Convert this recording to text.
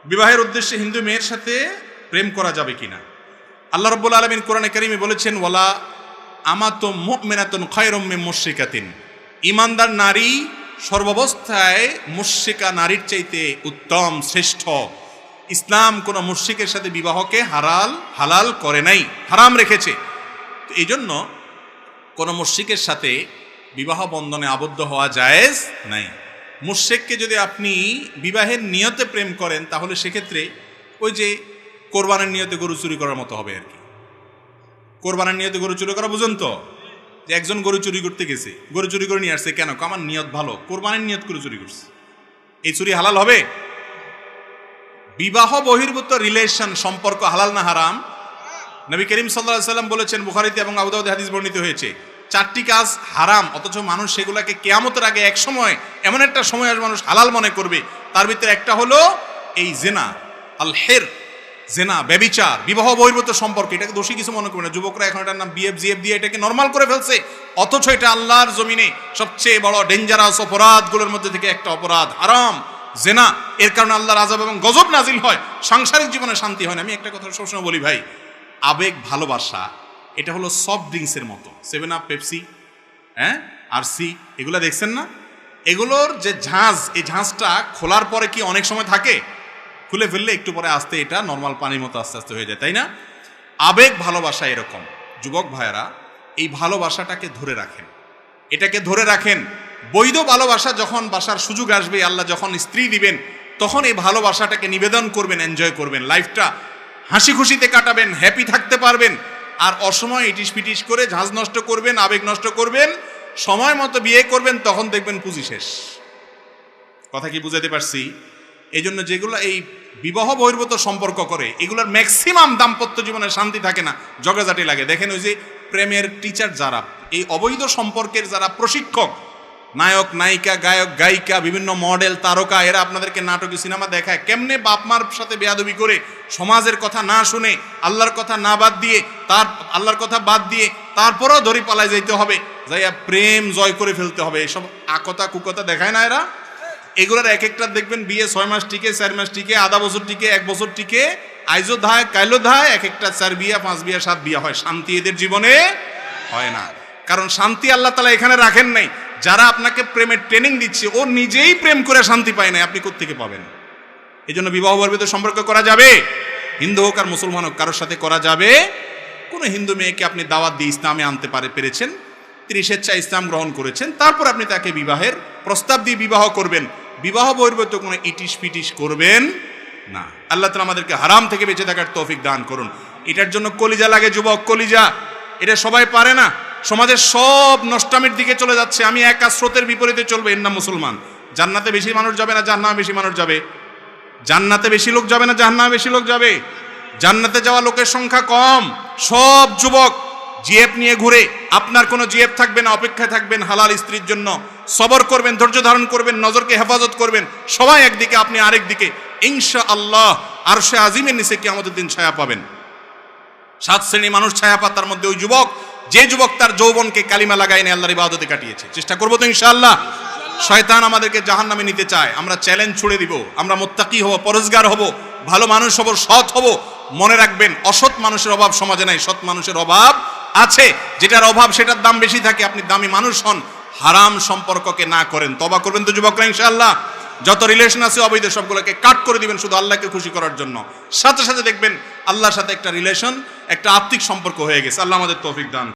বিবাহের উদ্দেশ্যে হিন্দু মেয়ের সাথে প্রেম করা যাবে কিনা। আল্লাহ রাব্বুল আলামিন কোরআনে কারিমে বলেছেন, ওয়ালা আমাতুম মুমিনাতুন খায়রুম মিন মুশরিকাতিন, ঈমানদার নারী সর্বাবস্থায় মুশরিকা নারীর চাইতে উত্তম, শ্রেষ্ঠ। ইসলাম কোন মুশরিকের সাথে বিবাহকে হালাল করে নাই, হারাম রেখেছে। তো এই জন্য কোন মুশরিকের সাথে বিবাহ বন্ধনে আবদ্ধ হওয়া জায়েজ নাই। মুশরিককে যদি আপনি বিবাহের নিয়তে প্রেম করেন, তাহলে সেক্ষেত্রে ওই যে কোরবানের নিয়তে গরু চুরি করার মতো হবে আর কি। কোরবানের নিয়তে গরু চুরি করা বুঝুন তো, যে একজন গরু চুরি করতে গেছে, গরু চুরি করে নিয়ে আসছে, কেন? আমার নিয়ত ভালো, কোরবানের নিয়ত করে চুরি করছে, এই চুরি হালাল হবে? বিবাহ বহির্ভূত রিলেশন, সম্পর্ক হালাল না হারাম? নবী করিম সাল্লাল্লাহু আলাইহি ওয়াসাল্লাম বলেছেন, বুখারীতে এবং আবু দাউদে হাদিস বর্ণিত হয়েছে, 4টি কাজ হারাম, অথচ মানুষ সেগুলোকে কিয়ামতের আগে এক সময়, এমন একটা সময় আসবে মানুষ হালাল মনে করবে। তার ভিতরে একটা হলো এই জিনা, আল হের, জেনা, ব্যভিচার, বিবাহ বহির্ভূত সম্পর্ক। এটাকে দোষী কিছু মনে করবে না, যুবকরা এখন এটার নাম বিএফ জিএফ দিয়ে এটাকে নর্মাল করে ফেলছে, অথচ এটা আল্লাহর জমিনে সবচেয়ে বড় ডেঞ্জারাস অপরাধগুলোর মধ্যে থেকে একটা অপরাধ, হারাম, জেনা। এর কারণে আল্লাহর আযাব এবং গজব নাজিল হয়, সাংসারিক জীবনে শান্তি হয় না। আমি একটা কথা সবসময় বলি ভাই, আবেগ ভালোবাসা এটা হলো সফট ড্রিঙ্কসের মতো, 7 আপ, পেপসি, আরসি, এগুলো দেখছেন না? এগুলোর যে ঝাঁজ, এই ঝাঁজটা খোলার পরে কি অনেক সময় থাকে? খুলে ফেললে একটু পরে আস্তে এটা নর্মাল পানির মতো আস্তে আস্তে হয়ে যায়, তাই না? আবেগ ভালোবাসা এরকম। যুবক ভাইয়েরা, এই ভালোবাসাটাকে ধরে রাখেন, এটাকে ধরে রাখেন। বৈধ ভালোবাসা যখন বাসার সুযোগ আসবে, আল্লাহ যখন স্ত্রী দিবেন, তখন এই ভালোবাসাটাকে নিবেদন করবেন, এনজয় করবেন, লাইফটা হাসি খুশিতে কাটাবেন, হ্যাপি থাকতে পারবেন। আর অসময় ইটিস পিটিস করে ঝাঁজ নষ্ট করবেন, আবেগ নষ্ট করবেন, সময় মতো বিয়ে করবেন, তখন দেখবেন পুঁজি শেষ। কথা কি বুঝাতে পারছি? এই জন্য যেগুলো এই বিবাহ বহির্ভূত সম্পর্ক করে, এগুলোর ম্যাক্সিমাম দাম্পত্য জীবনে শান্তি থাকে না, ঝগড়াঝাটি লাগে। দেখেন ওই যে প্রেমের টিচার যারা, এই অবৈধ সম্পর্কের যারা প্রশিক্ষক, নায়ক নায়িকা, গায়ক গায়িকা, বিভিন্ন মডেল, তারকা, এরা আপনাদেরকে নাটক সিনেমা দেখায় কেমনে বাপ মার সাথে বেয়াদবি করে, সমাজের কথা না শুনে, আল্লাহর কথা না বাদ দিয়ে, আল্লাহর কথা বাদ দিয়ে তারপরেও ধরি পালায় যাইতে হবে, যাইয়া প্রেম জয় করে ফেলতে হবে, এসব আকতা কুকতা দেখায় না এরা। এগুলোর এক একটা দেখবেন বিয়ে 6 মাস টিকে, 4 মাস টিকে, আধা বছর টিকে, 1 বছর টিকে, আইজো ধায় কাইলো ধায়, এক একটা 4 বিয়া, 5 বিয়া, 7 বিয়া হয়। শান্তি এদের জীবনে হয় না, কারণ শান্তি আল্লাহ তাআলা এখানে রাখেন নাই। যারা আপনাকে প্রেমের ট্রেনিং দিচ্ছে, ও নিজেই প্রেম করে শান্তি পায় না, আপনি কোত্থেকে পাবেন? এই জন্য বিবাহ বহির্ভূত সম্পর্ক করা যাবে, হিন্দু হোক আর মুসলমান হোক, কারোর সাথে করা যাবে। কোনো হিন্দু মেয়েকে আপনি দাওয়াত দিয়ে ইসলামে আনতে পেরেছেন, তিনি স্বেচ্ছায় ইসলাম গ্রহণ করেছেন, তারপর আপনি তাকে বিবাহের প্রস্তাব দিয়ে বিবাহ করবেন। বিবাহ বহির্ভূত কোনো ইটিস পিটিস করবেন না। আল্লাহ তাআলা আমাদেরকে হারাম থেকে বেঁচে থাকার তৌফিক দান করুন। এটার জন্য কলিজা লাগে যুবক, কলিজা। এটা সবাই পারে না। সমাজের সব নষ্টামির দিকে চলে যাচ্ছে, আমি একা স্রোতের বিপরীতে চলবো, এর নাম মুসলমান। জান্নাতে বেশি মানুষ যাবে না জাহান্নামে বেশি মানুষ যাবে? জান্নাতে বেশি লোক যাবে না জাহান্নামে বেশি লোক যাবে? জান্নাতে যাওয়া লোকের সংখ্যা কম। সব যুবক জিএফ নিয়ে ঘুরে, আপনার কোনো জিএফ থাকবে না, অপেক্ষায় থাকবেন হালাল স্ত্রীর জন্য। সবর করবেন, ধৈর্য ধারণ করবেন, নজরকে হেফাজত করবেন, সবাই একদিকে, আপনি আরেক দিকে। ইনশাআল্লাহ আরশে আজিমের নিচে কিয়ামতের দিন ছায়া পাবেন। 7 শ্রেণীর মানুষ ছায়া পায়, তার মধ্যে ওই যুবক, যে যুবক তার যৌবনকে কালিমা লাগায় নিয়ে আল্লাহর ইবাদতে কাটিয়েছে। চেষ্টা করবো তো ইনশাআল্লাহ। শয়তান আমাদেরকে জাহান্নামে নিতে চায়, আমরা চ্যালেঞ্জ ছুড়ে দিব, আমরা মুত্তাকি হব, পরহেজগার হব, ভালো মানুষ হব, সৎ হব। মনে রাখবেন, অসৎ মানুষের অভাব সমাজে নাই, সৎ মানুষের অভাব আছে। যেটার অভাব সেটার দাম বেশি থাকে। আপনি দামি মানুষ হন, হারাম সম্পর্ককে না করেন, তওবা করবেন তো যুবকরা ইনশাআল্লাহ। যত রিলেশন আছে অবৈধ, সবগুলোকে কাট করে দিবেন শুধু আল্লাহকে খুশি করার জন্য। সাথে সাথে দেখবেন আল্লাহর সাথে একটা রিলেশন, একটা আত্মিক সম্পর্ক হয়ে গেছে। আল্লাহ আমাদের তৌফিক দান।